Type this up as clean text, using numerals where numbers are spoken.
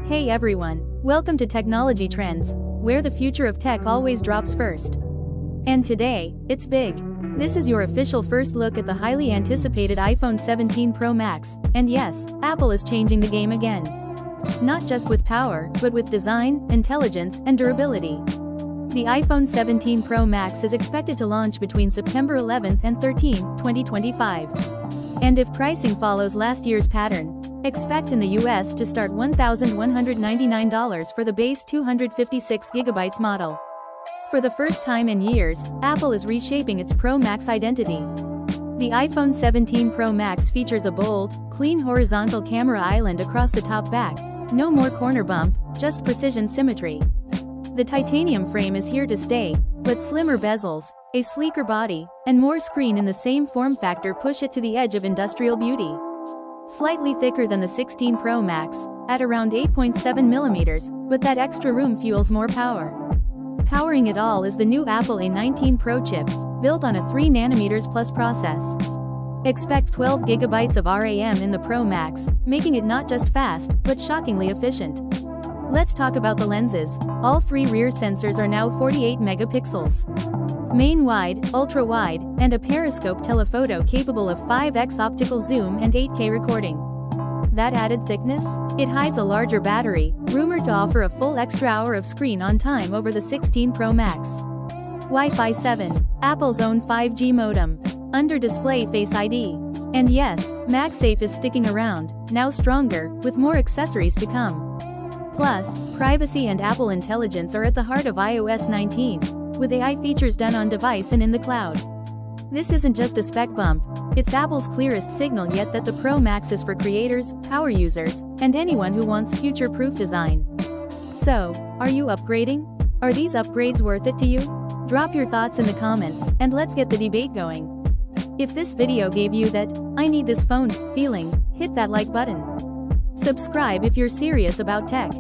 Hey everyone, welcome to Technology Trends, where the future of tech always drops first. And today, it's big. This is your official first look at the highly anticipated iPhone 17 Pro Max, and yes, Apple is changing the game again. Not just with power, but with design, intelligence, and durability. The iPhone 17 Pro Max is expected to launch between September 11th and 13th, 2025. And if pricing follows last year's pattern, expect in the US to start $1,199 for the base 256GB model. For the first time in years, Apple is reshaping its Pro Max identity. The iPhone 17 Pro Max features a bold, clean horizontal camera island across the top back. No more corner bump, just precision symmetry. The titanium frame is here to stay, but slimmer bezels, a sleeker body, and more screen in the same form factor push it to the edge of industrial beauty. Slightly thicker than the 16 Pro Max, at around 8.7mm, but that extra room fuels more power. Powering it all is the new Apple A19 Pro chip, built on a 3nm plus process. Expect 12GB of RAM in the Pro Max, making it not just fast, but shockingly efficient. Let's talk about the lenses. All three rear sensors are now 48 megapixels. Main wide, ultra wide, and a periscope telephoto capable of 5x optical zoom and 8K recording. That added thickness? It hides a larger battery, rumored to offer a full extra hour of screen on time over the 16 Pro Max. Wi-Fi 7, Apple's own 5G modem, under-display Face ID. And yes, MagSafe is sticking around, now stronger, with more accessories to come. Plus, privacy and Apple Intelligence are at the heart of iOS 19, with AI features done on device and in the cloud. This isn't just a spec bump, it's Apple's clearest signal yet that the Pro Max is for creators, power users, and anyone who wants future-proof design. So, are you upgrading? Are these upgrades worth it to you? Drop your thoughts in the comments, and let's get the debate going. If this video gave you that "I need this phone" feeling, hit that like button. Subscribe if you're serious about tech.